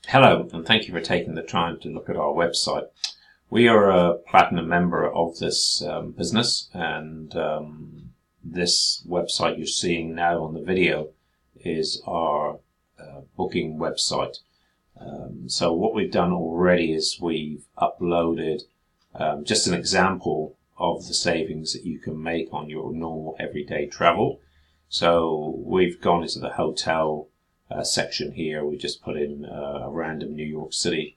Hello, and thank you for taking the time to look at our website. We are a platinum member of this business, and this website you're seeing now on the video is our booking website. So what we've done already is we've uploaded just an example of the savings that you can make on your normal everyday travel. So we've gone into the hotel section here. We just put in a random New York City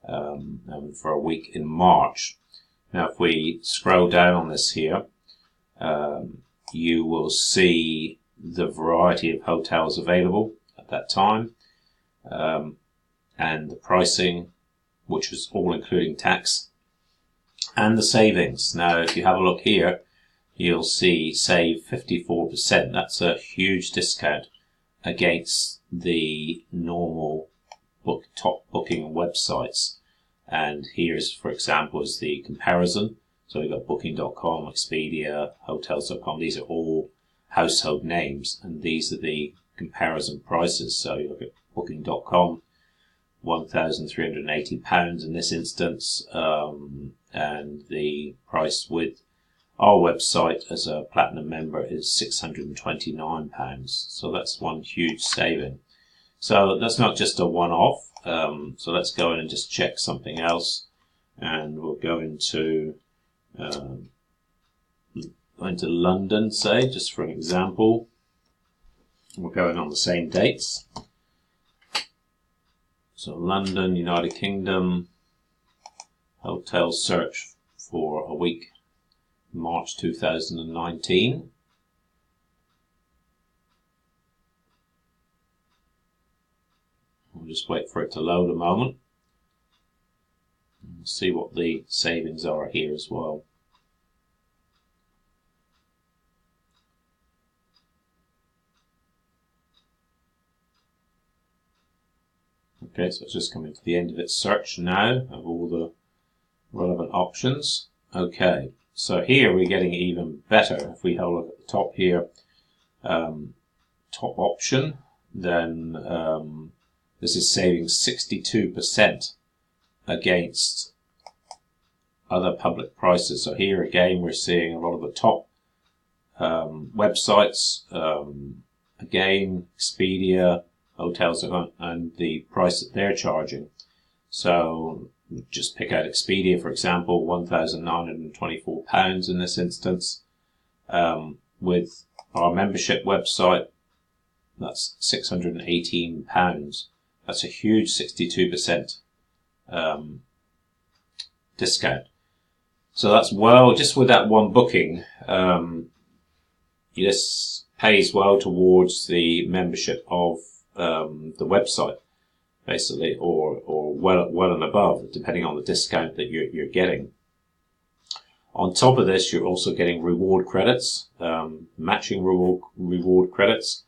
for a week in March. Now, if we scroll down on this here, you will see the variety of hotels available at that time, and the pricing, which was all including tax, and the savings. Now, if you have a look here, you'll see save 54%. That's a huge discount against the normal top booking websites. And here's, for example, is the comparison. So we've got Booking.com, Expedia, Hotels.com. These are all household names, and these are the comparison prices. So you look at Booking.com, £1,380 in this instance, and the price with our website as a platinum member is £629. So that's one huge saving. So that's not just a one-off. So let's go in and just check something else, and we'll go into London, say, just for an example. We're going on the same dates. So London, United Kingdom, hotel search for a week, March 2019. We'll just wait for it to load a moment. We'll see what the savings are here as well. Okay, so it's just coming to the end of its search now of all the relevant options. Okay, so here we're getting even better. If we have a look at the top here, top option, then this is saving 62% against other public prices. So here again, we're seeing a lot of the top websites, again, Expedia, Hotels, and the price that they're charging. So just pick out Expedia, for example, £1,924 in this instance. With our membership website, that's £618. That's a huge 62% discount. So that's well, just with that one booking, this pays well towards the membership of the website, basically, or well and above, depending on the discount that you're getting. On top of this, you're also getting reward credits, matching reward credits,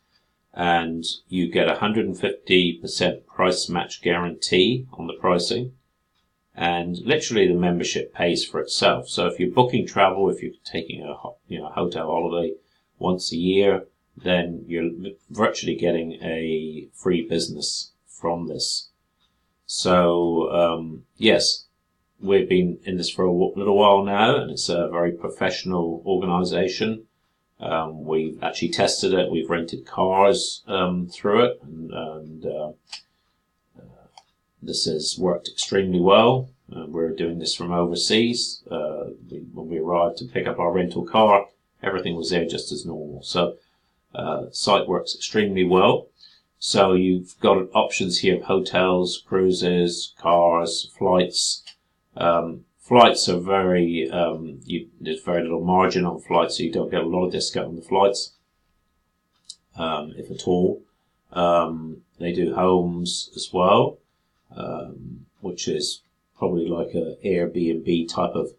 and you get 150% price match guarantee on the pricing, and literally the membership pays for itself. So if you're booking travel, if you're taking a hotel holiday once a year, then you're virtually getting a free business from this. So yes, we've been in this for a little while now, and it's a very professional organization. We've actually tested it. We've rented cars through it, and this has worked extremely well. We're doing this from overseas. When we arrived to pick up our rental car, everything was there just as normal. So site works extremely well. So you've got options here of hotels, cruises, cars, flights. Flights are very, there's very little margin on flights, so you don't get a lot of discount on the flights, if at all. They do homes as well, which is probably like a Airbnb type of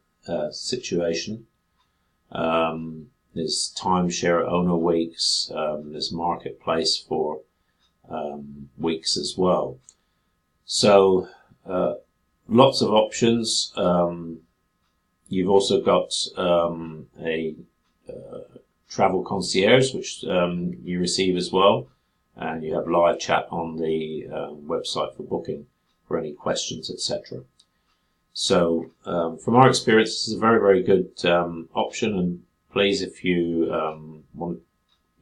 situation. There's timeshare owner weeks, there's marketplace for weeks as well. So lots of options. You've also got a travel concierge, which you receive as well, and you have live chat on the website for booking. for any questions, etc. So from our experience, this is a very, very good option, and please, if you want to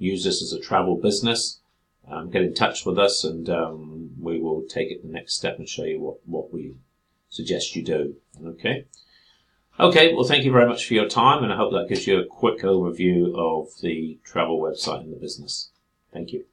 use this as a travel business, get in touch with us, and we will take it the next step and show you what we suggest you do. Okay, well, thank you very much for your time, and I hope that gives you a quick overview of the travel website and the business. Thank you.